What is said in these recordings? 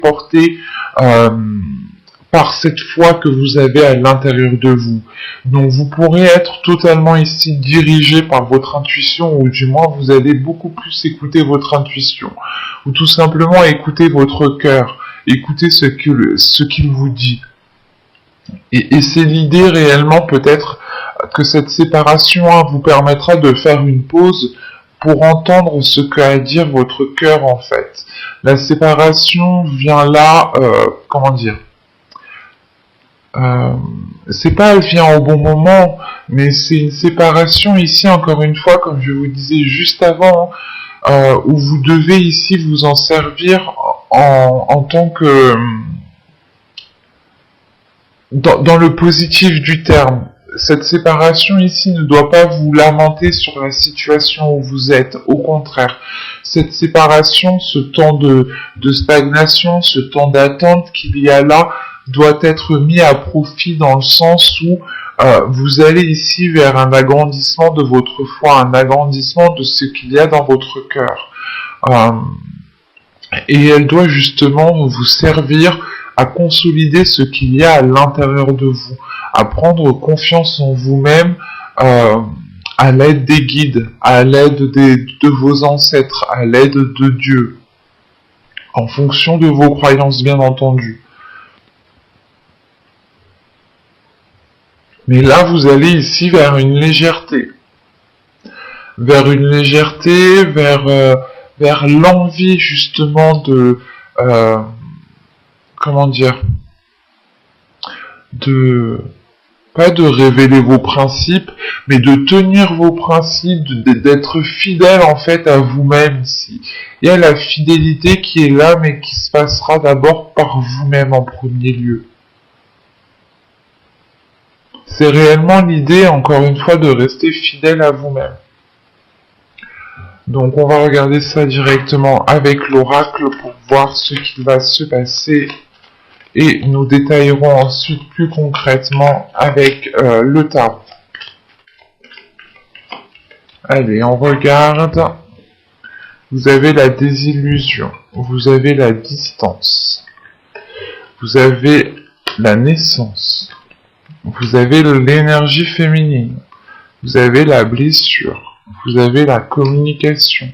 porté par cette foi que vous avez à l'intérieur de vous. Donc vous pourrez être totalement ici dirigé par votre intuition, ou du moins vous allez beaucoup plus écouter votre intuition, ou tout simplement écouter votre cœur, écouter ce qu'il vous dit. Et c'est l'idée réellement peut-être que cette séparation vous permettra de faire une pause pour entendre ce qu'a à dire votre cœur en fait. La séparation vient là, c'est pas elle vient au bon moment, mais c'est une séparation ici encore une fois, comme je vous disais juste avant, où vous devez ici vous en servir en tant que dans le positif du terme. Cette séparation ici ne doit pas vous lamenter sur la situation où vous êtes. Au contraire, cette séparation, ce temps de stagnation, ce temps d'attente qu'il y a là, doit être mis à profit dans le sens où vous allez ici vers un agrandissement de votre foi, un agrandissement de ce qu'il y a dans votre cœur. Et elle doit justement vous servir à consolider ce qu'il y a à l'intérieur de vous, à prendre confiance en vous-même à l'aide des guides, à l'aide de vos ancêtres, à l'aide de Dieu, en fonction de vos croyances bien entendu. Mais là, vous allez ici vers une légèreté, vers l'envie justement de pas de révéler vos principes, mais de tenir vos principes, d'être fidèle en fait à vous-même ici. Il y a la fidélité qui est là, mais qui se passera d'abord par vous-même en premier lieu. C'est réellement l'idée, encore une fois, de rester fidèle à vous-même. Donc on va regarder ça directement avec l'oracle pour voir ce qui va se passer. Et nous détaillerons ensuite plus concrètement avec le tarot. Allez, on regarde. Vous avez la désillusion, vous avez la distance, vous avez la naissance, vous avez l'énergie féminine, vous avez la blessure, vous avez la communication,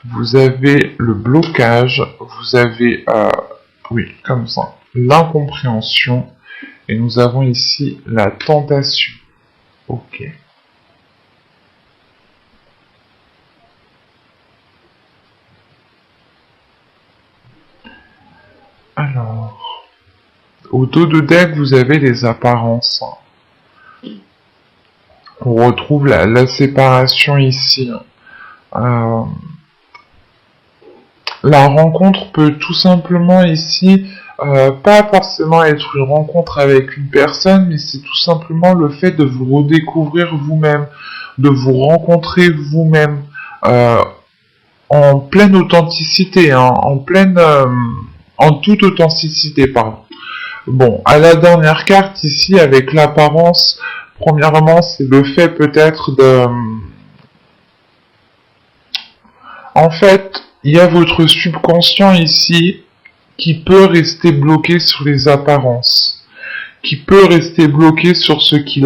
vous avez le blocage, vous avez... oui, comme ça. L'incompréhension. Et nous avons ici la tentation. Ok. Alors. Au dos de deck, vous avez les apparences. On retrouve la séparation ici. La rencontre peut tout simplement ici pas forcément être une rencontre avec une personne, mais c'est tout simplement le fait de vous redécouvrir vous-même, de vous rencontrer vous-même en pleine authenticité, hein, en toute authenticité, pardon. Bon, à la dernière carte ici avec l'apparence, premièrement c'est le fait peut-être de... En fait, il y a votre subconscient ici qui peut rester bloqué sur les apparences, qui peut rester bloqué sur ce qu'il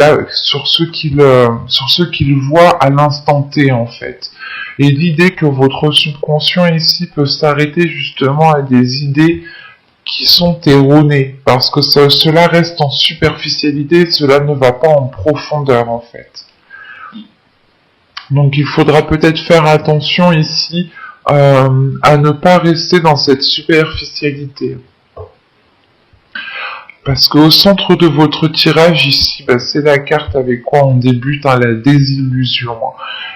voit à l'instant T en fait. Et l'idée que votre subconscient ici peut s'arrêter justement à des idées qui sont erronées, parce que cela reste en superficialité, cela ne va pas en profondeur en fait. Donc il faudra peut-être faire attention ici à ne pas rester dans cette superficialité. Parce qu'au centre de votre tirage ici, c'est la carte avec quoi on débute, hein, la désillusion.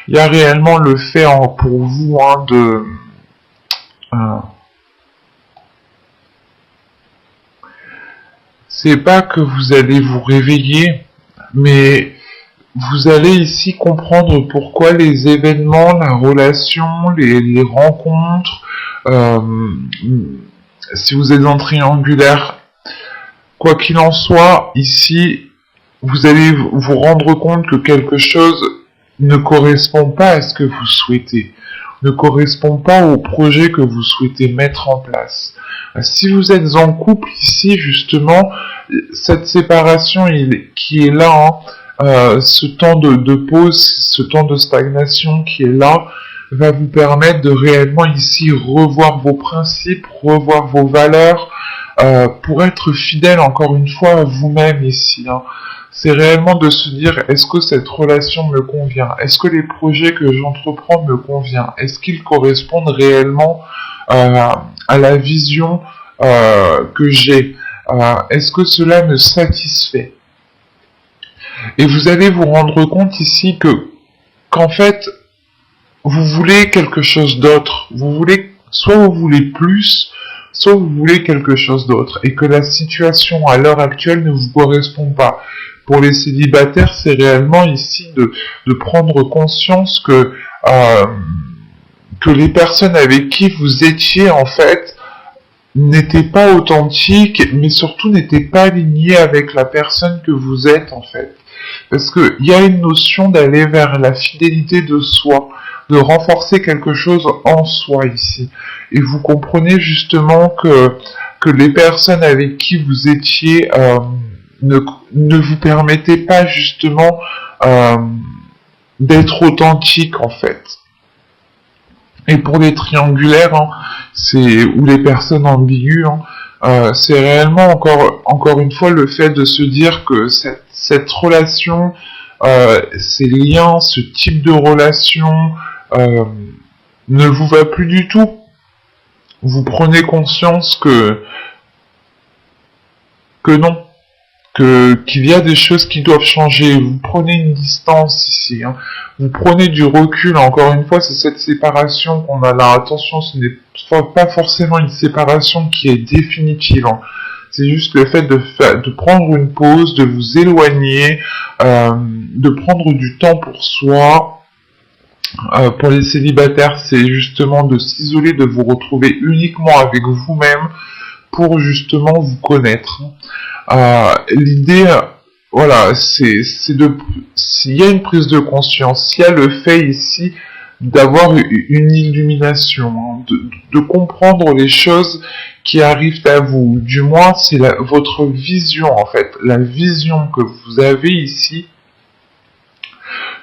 Il y a réellement le fait pour vous de... c'est pas que vous allez vous réveiller, mais vous allez ici comprendre pourquoi les événements, la relation, les rencontres, si vous êtes en triangulaire, quoi qu'il en soit, ici, vous allez vous rendre compte que quelque chose ne correspond pas à ce que vous souhaitez, ne correspond pas au projet que vous souhaitez mettre en place. Si vous êtes en couple ici, justement, cette séparation qui est là, ce temps de pause, ce temps de stagnation qui est là, va vous permettre de réellement ici revoir vos principes, revoir vos valeurs, pour être fidèle encore une fois à vous-même ici. C'est réellement de se dire, est-ce que cette relation me convient? Est-ce que les projets que j'entreprends me conviennent? Est-ce qu'ils correspondent réellement à la vision que j'ai? Est-ce que cela me satisfait? Et vous allez vous rendre compte ici qu'en fait, vous voulez quelque chose d'autre. Soit vous voulez plus, soit vous voulez quelque chose d'autre. Et que la situation à l'heure actuelle ne vous correspond pas. Pour les célibataires, c'est réellement ici de prendre conscience que les personnes avec qui vous étiez, en fait, n'étaient pas authentiques, mais surtout n'étaient pas alignées avec la personne que vous êtes, en fait. Parce qu'il y a une notion d'aller vers la fidélité de soi, de renforcer quelque chose en soi ici. Et vous comprenez justement que les personnes avec qui vous étiez ne vous permettaient pas justement d'être authentique en fait. Et pour les triangulaires, ou les personnes ambiguës, c'est réellement encore une fois le fait de se dire que cette relation, ces liens, ce type de relation ne vous va plus du tout. Vous prenez conscience que non, qu'il y a des choses qui doivent changer. Vous prenez une distance ici, vous prenez du recul. Encore une fois, c'est cette séparation qu'on a là. Attention, ce n'est pas forcément une séparation qui est définitive. C'est juste le fait de prendre une pause, de vous éloigner, de prendre du temps pour soi. Pour les célibataires, c'est justement de s'isoler, de vous retrouver uniquement avec vous-même pour justement vous connaître. L'idée, voilà, s'il y a une prise de conscience, s'il y a le fait ici d'avoir une illumination, de comprendre les choses qui arrivent à vous, du moins c'est votre vision en fait, la vision que vous avez ici,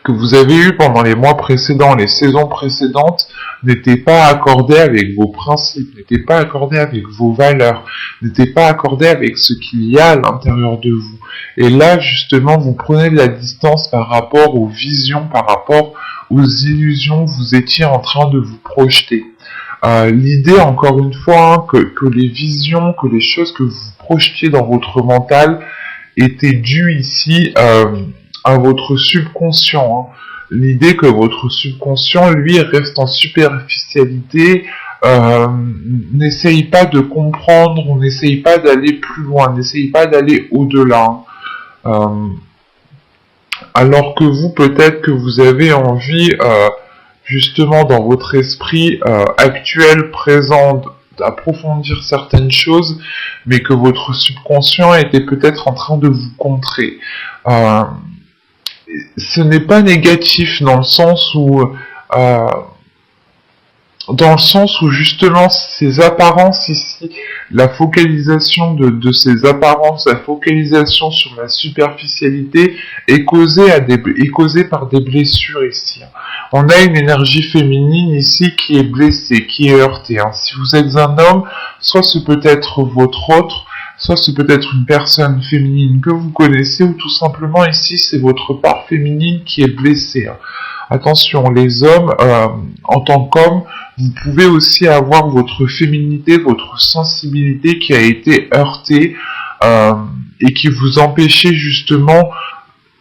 que vous avez eu pendant les mois précédents, les saisons précédentes, n'était pas accordée avec vos principes, n'était pas accordée avec vos valeurs, n'était pas accordée avec ce qu'il y a à l'intérieur de vous. Et là, justement, vous prenez de la distance par rapport aux visions, par rapport aux illusions que vous étiez en train de vous projeter. L'idée, encore une fois, que les visions, que les choses que vous projetiez dans votre mental étaient dues ici à votre subconscient. L'idée que votre subconscient, lui, reste en superficialité, n'essaye pas de comprendre, on n'essaye pas d'aller plus loin, n'essaye pas d'aller au-delà. Alors que vous, peut-être que vous avez envie, justement, dans votre esprit actuel, présent, d'approfondir certaines choses, mais que votre subconscient était peut-être en train de vous contrer. Ce n'est pas négatif dans le sens où justement ces apparences ici, la focalisation de ces apparences, la focalisation sur la superficialité est causée par des blessures ici. On a une énergie féminine ici qui est blessée, qui est heurtée. Si vous êtes un homme, soit ce peut être votre autre, soit c'est peut-être une personne féminine que vous connaissez, ou tout simplement ici c'est votre part féminine qui est blessée. Attention, les hommes, en tant qu'hommes, vous pouvez aussi avoir votre féminité, votre sensibilité qui a été heurtée et qui vous empêchait justement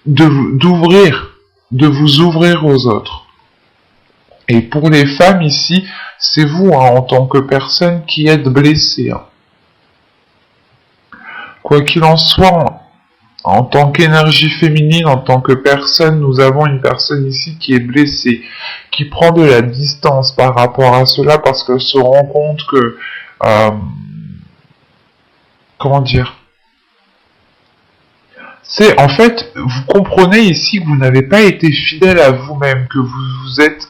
de vous ouvrir aux autres. Et pour les femmes ici, c'est vous en tant que personne qui êtes blessée. Quoi qu'il en soit, en tant qu'énergie féminine, en tant que personne, nous avons une personne ici qui est blessée, qui prend de la distance par rapport à cela parce qu'elle se rend compte que... comment dire ? C'est, en fait, vous comprenez ici que vous n'avez pas été fidèle à vous-même, que vous vous êtes,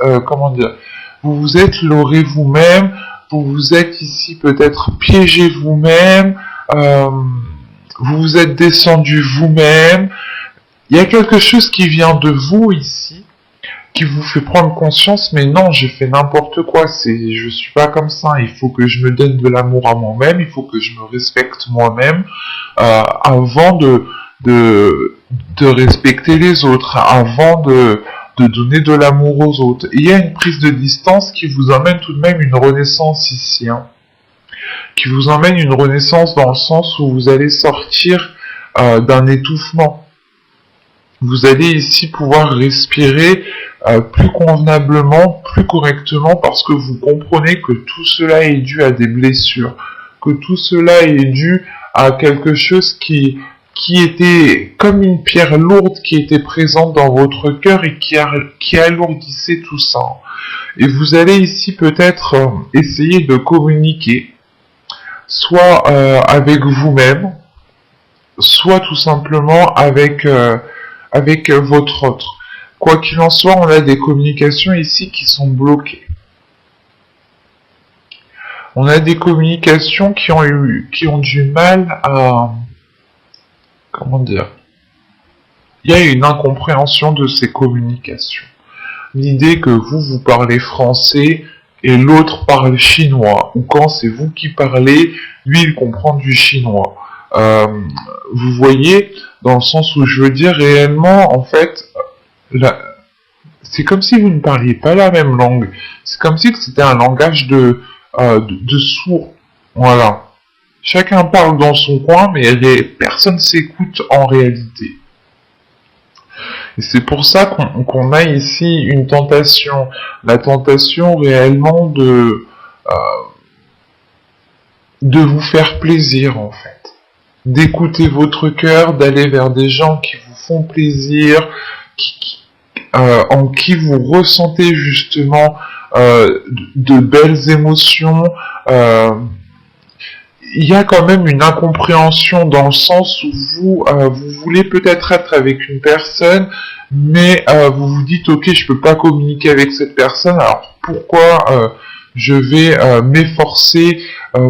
vous vous êtes leurré vous-même, vous vous êtes ici peut-être piégé vous-même, vous vous êtes descendu vous-même. Il y a quelque chose qui vient de vous ici, qui vous fait prendre conscience, mais non, j'ai fait n'importe quoi, je suis pas comme ça, il faut que je me donne de l'amour à moi-même, il faut que je me respecte moi-même, avant de respecter les autres, avant de donner de l'amour aux autres. Et il y a une prise de distance qui vous emmène tout de même une renaissance ici, hein, qui vous emmène une renaissance dans le sens où vous allez sortir d'un étouffement. Vous allez ici pouvoir respirer plus convenablement, plus correctement, parce que vous comprenez que tout cela est dû à des blessures, que tout cela est dû à quelque chose qui était comme une pierre lourde qui était présente dans votre cœur et qui alourdissait tout ça. Et vous allez ici peut-être essayer de communiquer, soit avec vous-même, soit tout simplement avec votre autre. Quoi qu'il en soit, on a des communications ici qui sont bloquées. On a des communications qui ont du mal à... Comment dire? Il y a une incompréhension de ces communications. L'idée que vous parlez français et l'autre parle chinois, ou quand c'est vous qui parlez, lui il comprend du chinois. Vous voyez, dans le sens où je veux dire réellement, en fait, c'est comme si vous ne parliez pas la même langue. C'est comme si c'était un langage de sourds. Voilà. Chacun parle dans son coin, mais personne s'écoute en réalité. Et c'est pour ça qu'on a ici une tentation. La tentation réellement de vous faire plaisir, en fait. D'écouter votre cœur, d'aller vers des gens qui vous font plaisir, en qui vous ressentez justement de belles émotions. Il y a quand même une incompréhension dans le sens où vous voulez peut-être être avec une personne, mais vous vous dites ok, je peux pas communiquer avec cette personne, alors pourquoi je vais m'efforcer,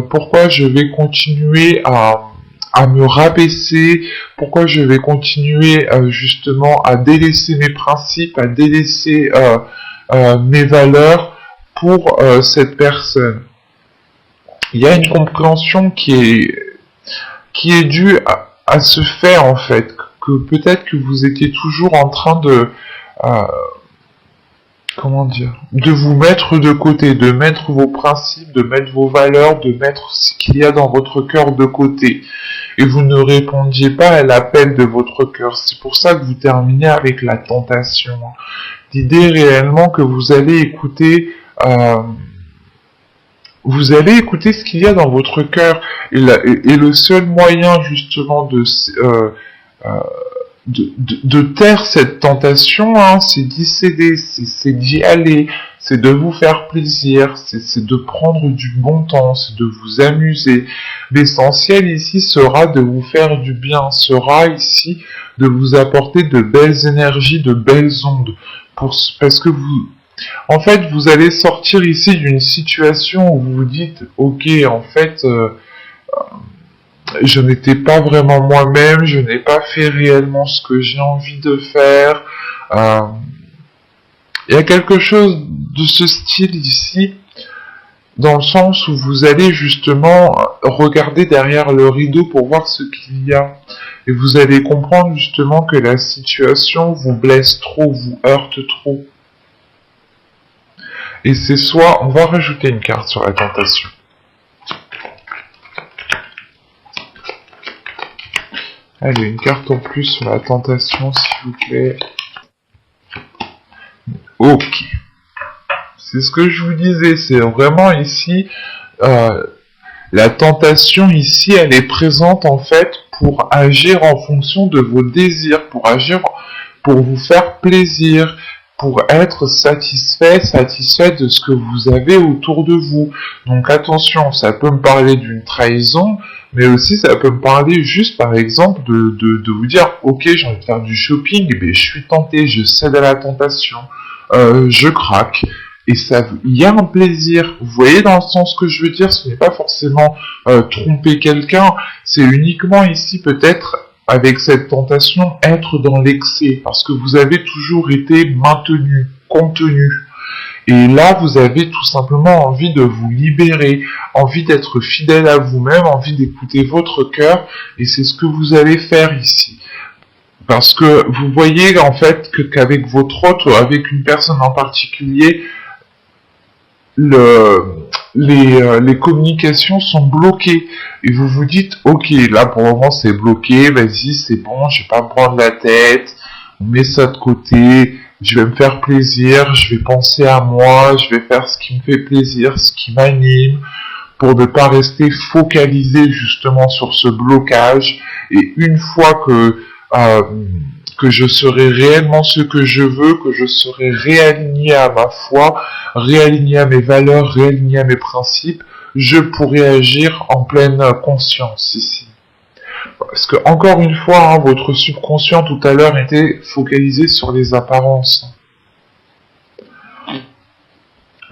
pourquoi je vais continuer à me rabaisser, pourquoi je vais continuer justement à délaisser mes principes, à délaisser mes valeurs pour cette personne. Il y a une compréhension qui est due à ce fait en fait, que peut-être que vous étiez toujours en train de de vous mettre de côté, de mettre vos principes, de mettre vos valeurs, de mettre ce qu'il y a dans votre cœur de côté. Et vous ne répondiez pas à l'appel de votre cœur. C'est pour ça que vous terminez avec la tentation. L'idée réellement que vous allez écouter ce qu'il y a dans votre cœur. Et le seul moyen justement de taire cette tentation, hein, c'est d'y céder, c'est d'y aller, c'est de vous faire plaisir, c'est de prendre du bon temps, c'est de vous amuser. L'essentiel ici sera de vous faire du bien, sera ici de vous apporter de belles énergies, de belles ondes, parce que en fait, vous allez sortir ici d'une situation où vous vous dites, ok, en fait, je n'étais pas vraiment moi-même, je n'ai pas fait réellement ce que j'ai envie de faire. Il y a quelque chose de ce style ici, dans le sens où vous allez justement regarder derrière le rideau pour voir ce qu'il y a. Et vous allez comprendre justement que la situation vous blesse trop, vous heurte trop. Et c'est soit, on va rajouter une carte sur la tentation. Allez, une carte en plus sur la tentation, s'il vous plaît. Ok. C'est ce que je vous disais, c'est vraiment ici, la tentation ici, elle est présente en fait pour agir en fonction de vos désirs, pour agir, pour vous faire plaisir, pour être satisfait de ce que vous avez autour de vous. Donc attention, ça peut me parler d'une trahison, mais aussi ça peut me parler juste par exemple de vous dire ok, j'ai envie de faire du shopping, mais je suis tenté, je cède à la tentation, je craque. il y a un plaisir. Vous voyez dans le sens que je veux dire, ce n'est pas forcément tromper quelqu'un, c'est uniquement ici peut-être avec cette tentation être dans l'excès, parce que vous avez toujours été maintenu, contenu. Et là, vous avez tout simplement envie de vous libérer, envie d'être fidèle à vous-même, envie d'écouter votre cœur, et c'est ce que vous allez faire ici. Parce que vous voyez en fait qu'avec votre hôte ou avec une personne en particulier, les communications sont bloquées. Et vous vous dites, ok, là pour le moment c'est bloqué, vas-y c'est bon, je vais pas me prendre la tête, on met ça de côté, je vais me faire plaisir, je vais penser à moi, je vais faire ce qui me fait plaisir, ce qui m'anime, pour ne pas rester focalisé justement sur ce blocage. Et une fois que je serai réellement ce que je veux, que je serai réaligné à ma foi, réaligné à mes valeurs, réaligné à mes principes, je pourrai agir en pleine conscience ici. Parce que, encore une fois, hein, votre subconscient tout à l'heure était focalisé sur les apparences.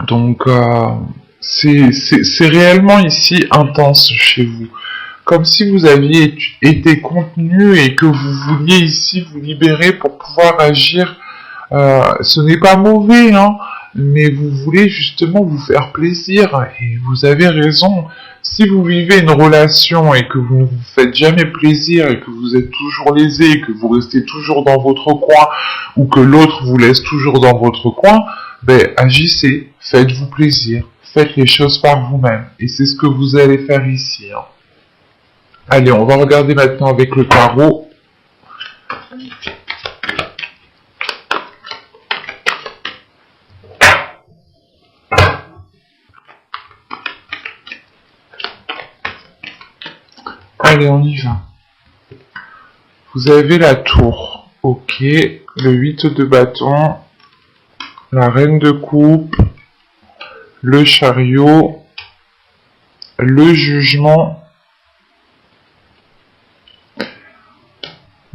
Donc, c'est réellement ici intense chez vous. Comme si vous aviez été contenu et que vous vouliez ici vous libérer pour pouvoir agir. Ce n'est pas mauvais, hein, mais vous voulez justement vous faire plaisir. Et vous avez raison. Si vous vivez une relation et que vous ne vous faites jamais plaisir et que vous êtes toujours lésé et que vous restez toujours dans votre coin ou que l'autre vous laisse toujours dans votre coin, ben agissez, faites-vous plaisir, faites les choses par vous-même. Et c'est ce que vous allez faire ici, hein. Allez, on va regarder maintenant avec le tarot. Allez, on y va. Vous avez la tour. Ok. Le 8 de bâton. La reine de coupe. Le chariot. Le jugement.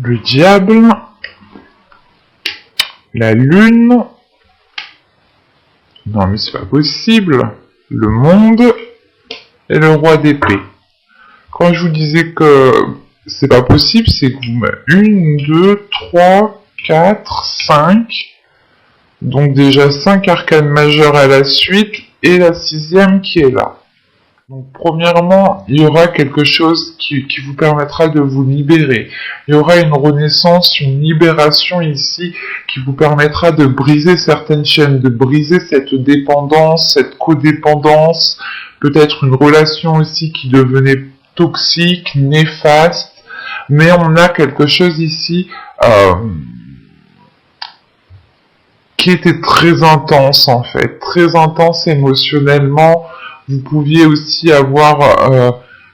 Le diable, la lune, non mais c'est pas possible, le monde et le roi d'épée. Quand je vous disais que c'est pas possible, c'est que vous mettez 1, 2, 3, 4, 5, donc déjà 5 arcanes majeures à la suite et la 6e qui est là. Donc premièrement, il y aura quelque chose qui vous permettra de vous libérer. Il y aura une renaissance, une libération ici qui vous permettra de briser certaines chaînes, de briser cette dépendance, cette codépendance, peut-être une relation aussi qui devenait toxique, néfaste, mais on a quelque chose ici qui était très intense en fait, très intense émotionnellement. Vous pouviez aussi avoir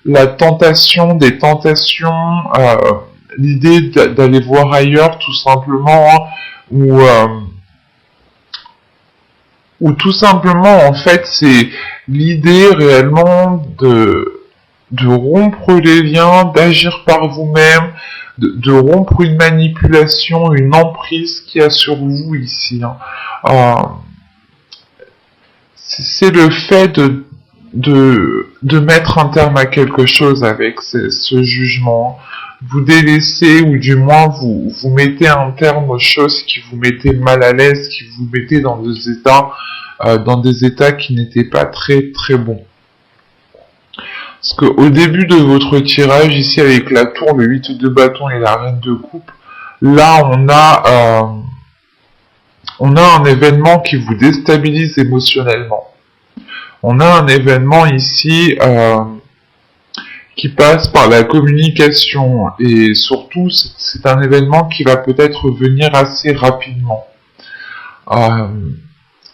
la tentation, des tentations, l'idée d'aller voir ailleurs tout simplement, hein, ou tout simplement en fait c'est l'idée réellement de rompre les liens, d'agir par vous-même, de rompre une manipulation, une emprise qu'il y a sur vous ici, hein. C'est le fait de mettre un terme à quelque chose avec ce jugement. Vous délaissez, ou du moins vous mettez un terme aux choses qui vous mettaient mal à l'aise, qui vous mettaient dans des états qui n'étaient pas très très bons. Parce qu'au début de votre tirage, ici avec la tour, le 8 de bâton et la reine de coupe, là on a un événement qui vous déstabilise émotionnellement. On a un événement ici qui passe par la communication et surtout c'est un événement qui va peut-être venir assez rapidement.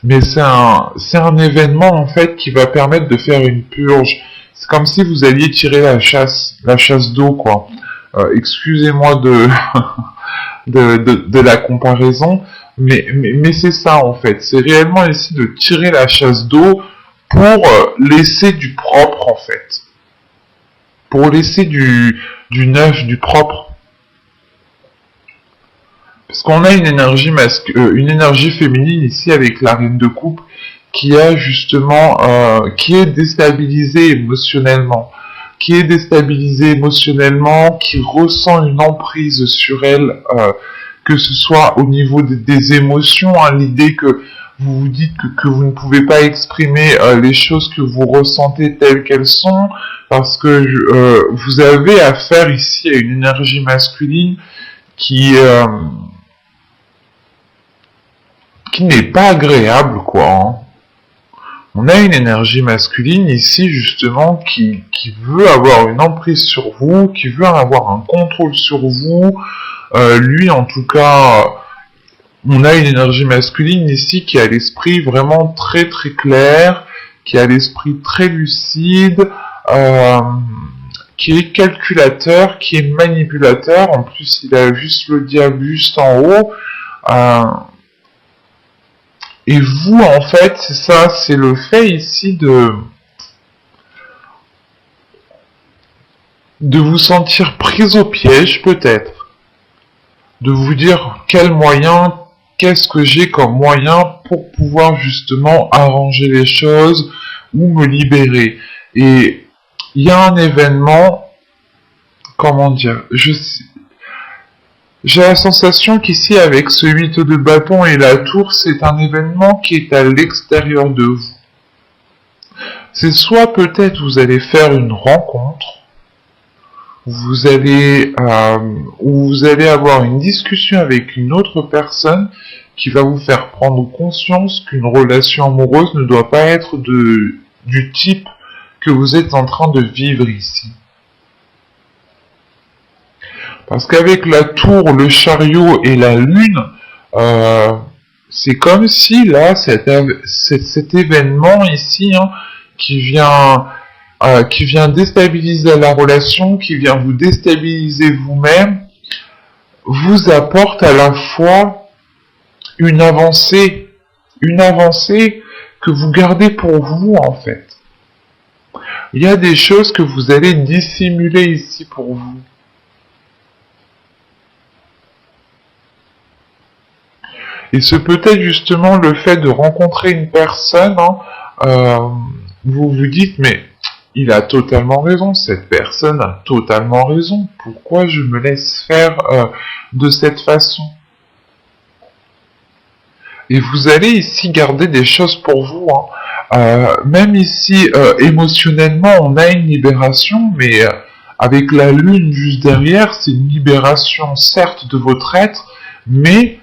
Mais c'est un événement en fait qui va permettre de faire une purge. C'est comme si vous alliez tirer la chasse d'eau quoi. Excusez-moi de la comparaison, mais c'est ça en fait. C'est réellement ici de tirer la chasse d'eau pour laisser du propre en fait. Pour laisser du neuf, du propre. Parce qu'on a une énergie féminine ici avec la reine de coupe qui a justement, qui est déstabilisée émotionnellement, qui ressent une emprise sur elle, que ce soit au niveau des émotions, hein, l'idée que vous vous dites que vous ne pouvez pas exprimer les choses que vous ressentez telles qu'elles sont, parce que vous avez affaire ici à une énergie masculine qui n'est pas agréable, quoi. Hein. On a une énergie masculine ici, justement, qui veut avoir une emprise sur vous, qui veut avoir un contrôle sur vous. Lui, en tout cas, on a une énergie masculine ici qui a l'esprit vraiment très très clair, qui a l'esprit très lucide, qui est calculateur, qui est manipulateur. En plus, il a juste le diable juste en haut. Et vous, en fait, c'est ça, c'est le fait ici de vous sentir pris au piège, peut-être. De vous dire quel moyen, qu'est-ce que j'ai comme moyen pour pouvoir justement arranger les choses ou me libérer. Et il y a un événement, comment dire, j'ai la sensation qu'ici, avec ce 8 de bâton et la tour, c'est un événement qui est à l'extérieur de vous. C'est soit peut-être vous allez faire une rencontre, ou vous allez avoir une discussion avec une autre personne qui va vous faire prendre conscience qu'une relation amoureuse ne doit pas être du type que vous êtes en train de vivre ici. Parce qu'avec la tour, le chariot et la lune, c'est comme si là, cet événement ici, hein, qui vient déstabiliser la relation, qui vient vous déstabiliser vous-même, vous apporte à la fois une avancée que vous gardez pour vous, en fait. Il y a des choses que vous allez dissimuler ici pour vous. Et ce peut-être justement le fait de rencontrer une personne, hein, vous vous dites, mais il a totalement raison, cette personne a totalement raison, pourquoi je me laisse faire de cette façon? Et vous allez ici garder des choses pour vous, hein. Même ici, émotionnellement, on a une libération, mais avec la lune juste derrière, c'est une libération certes de votre être, mais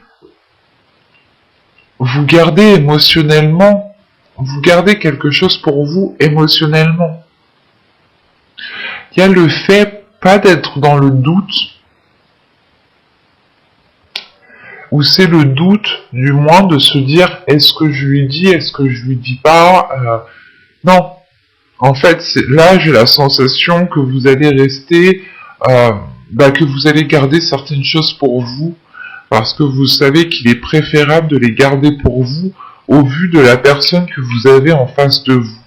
vous gardez émotionnellement, vous gardez quelque chose pour vous émotionnellement. Il y a le fait pas d'être dans le doute, ou c'est le doute du moins de se dire est-ce que je lui dis, est-ce que je lui dis pas, non. En fait, là j'ai la sensation que vous allez rester, que vous allez garder certaines choses pour vous, parce que vous savez qu'il est préférable de les garder pour vous au vu de la personne que vous avez en face de vous.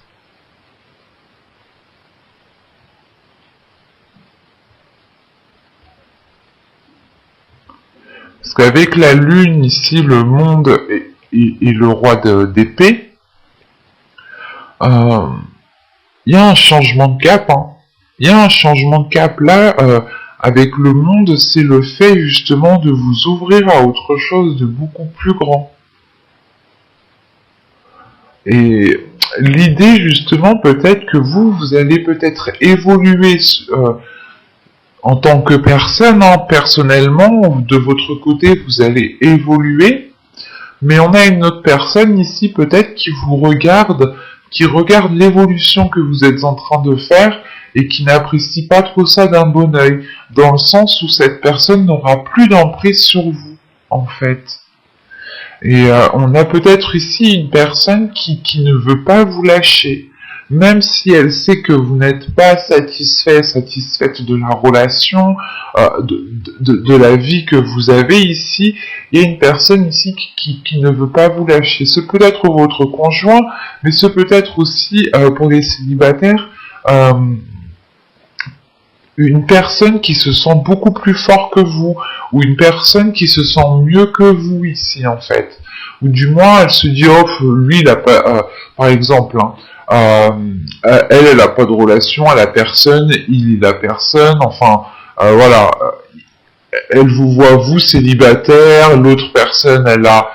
Parce qu'avec la lune ici, le monde et le roi d'épée, il y a un changement de cap. Hein. Il y a un changement de cap là. Avec le monde, c'est le fait justement de vous ouvrir à autre chose de beaucoup plus grand. Et l'idée justement peut-être que vous allez peut-être évoluer en tant que personne, hein, personnellement, de votre côté vous allez évoluer, mais on a une autre personne ici peut-être qui vous regarde, qui regarde l'évolution que vous êtes en train de faire, et qui n'apprécie pas trop ça d'un bon œil, dans le sens où cette personne n'aura plus d'emprise sur vous, en fait. Et on a peut-être ici une personne qui ne veut pas vous lâcher, même si elle sait que vous n'êtes pas satisfaite de la relation, de la vie que vous avez ici, il y a une personne ici qui ne veut pas vous lâcher. Ce peut être votre conjoint, mais ce peut être aussi, pour les célibataires, une personne qui se sent beaucoup plus fort que vous, ou une personne qui se sent mieux que vous ici en fait. ou du moins elle se dit oh lui il a pas, par exemple, hein, elle a pas de relation, elle a personne, il a personne, enfin voilà, elle vous voit vous célibataire, l'autre personne elle a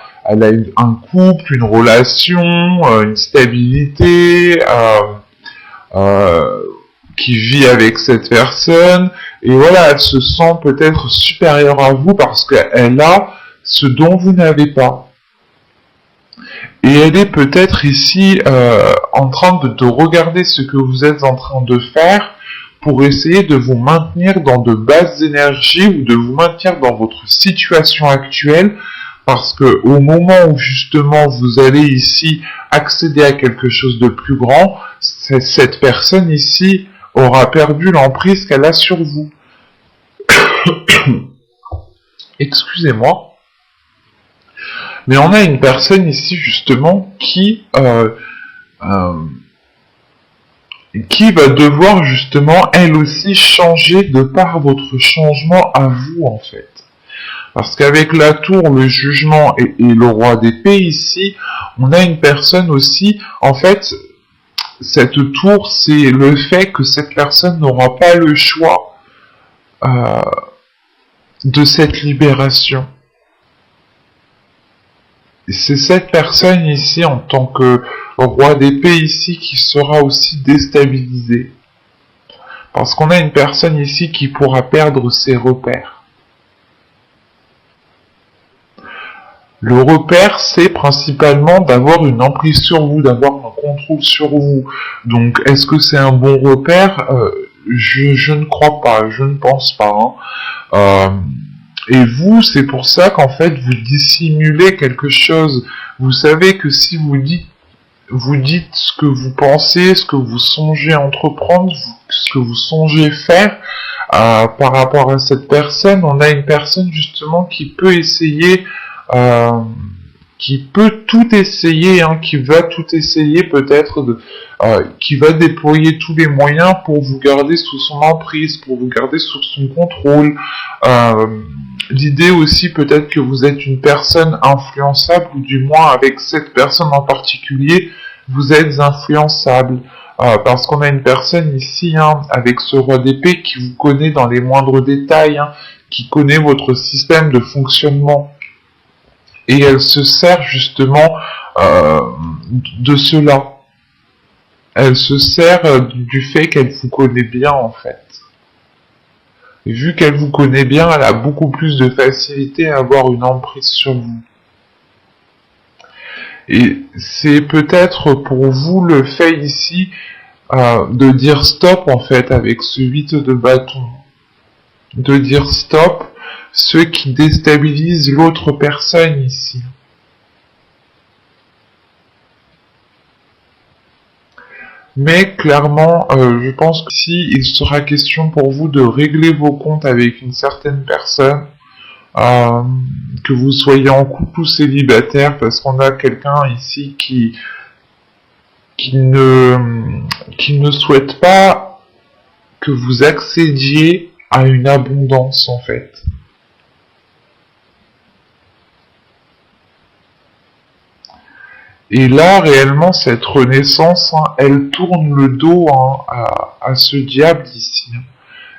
un couple, une relation, une stabilité, qui vit avec cette personne, et voilà, elle se sent peut-être supérieure à vous parce qu'elle a ce dont vous n'avez pas. Et elle est peut-être ici en train de regarder ce que vous êtes en train de faire pour essayer de vous maintenir dans de basses énergies ou de vous maintenir dans votre situation actuelle, parce que au moment où justement vous allez ici accéder à quelque chose de plus grand, cette personne ici aura perdu l'emprise qu'elle a sur vous. Excusez-moi. Mais on a une personne ici justement qui va devoir justement elle aussi changer de par votre changement à vous en fait. Parce qu'avec la tour, le jugement et le roi d'épée ici, on a une personne aussi, en fait, cette tour, c'est le fait que cette personne n'aura pas le choix de cette libération. C'est cette personne ici, en tant que roi d'épée ici, qui sera aussi déstabilisée. Parce qu'on a une personne ici qui pourra perdre ses repères. Le repère, c'est principalement d'avoir une emprise sur vous, d'avoir un contrôle sur vous. Donc, est-ce que c'est un bon repère? Je ne crois pas, je ne pense pas. Hein. Et vous, c'est pour ça qu'en fait, vous dissimulez quelque chose. Vous savez que si vous dites ce que vous pensez, ce que vous songez entreprendre, ce que vous songez faire par rapport à cette personne, on a une personne justement qui peut essayer, qui peut tout essayer, hein, qui va tout essayer peut-être, qui va déployer tous les moyens pour vous garder sous son emprise, pour vous garder sous son contrôle. L'idée aussi peut-être que vous êtes une personne influençable, ou du moins avec cette personne en particulier, vous êtes influençable. Parce qu'on a une personne ici, hein, avec ce roi d'épée, qui vous connaît dans les moindres détails, hein, qui connaît votre système de fonctionnement. Et elle se sert justement de cela. Elle se sert du fait qu'elle vous connaît bien en fait. Et vu qu'elle vous connaît bien, elle a beaucoup plus de facilité à avoir une emprise sur vous. Et c'est peut-être pour vous le fait ici de dire stop en fait avec ce 8 de bâton. De dire stop, ce qui déstabilise l'autre personne ici. Mais clairement, je pense qu'ici, il sera question pour vous de régler vos comptes avec une certaine personne, que vous soyez en couple ou célibataire, parce qu'on a quelqu'un ici qui ne souhaite pas que vous accédiez à une abondance en fait. Et là, réellement, cette renaissance, hein, elle tourne le dos à ce diable ici.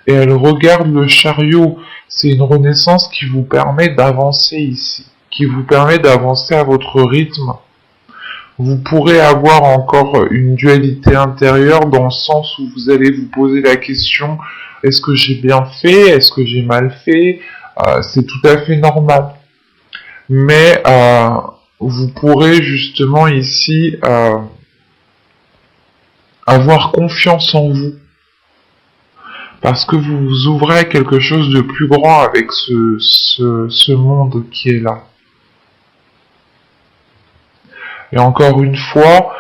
Et elle regarde le chariot. C'est une renaissance qui vous permet d'avancer ici, qui vous permet d'avancer à votre rythme. Vous pourrez avoir encore une dualité intérieure dans le sens où vous allez vous poser la question, est-ce que j'ai bien fait? Est-ce que j'ai mal fait? C'est tout à fait normal. Mais vous pourrez justement ici avoir confiance en vous. Parce que vous vous ouvrez à quelque chose de plus grand avec ce monde qui est là. Et encore une fois,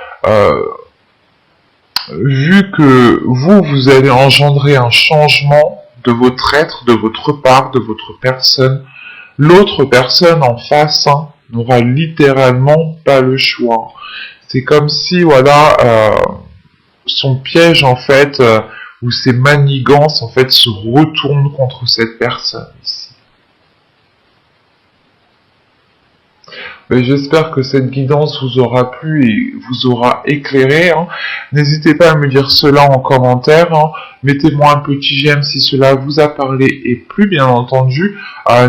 vu que vous allez engendrer un changement de votre être, de votre part, de votre personne, l'autre personne en face n'aura littéralement pas le choix. C'est comme si, voilà, son piège en fait, ou ses manigances en fait se retournent contre cette personne ici. Ben, j'espère que cette guidance vous aura plu et vous aura éclairé, hein. N'hésitez pas à me dire cela en commentaire, hein. Mettez-moi un petit j'aime si cela vous a parlé et plu, bien entendu.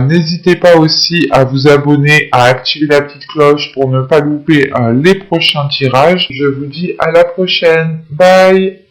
N'hésitez pas aussi à vous abonner, à activer la petite cloche pour ne pas louper les prochains tirages. Je vous dis à la prochaine. Bye!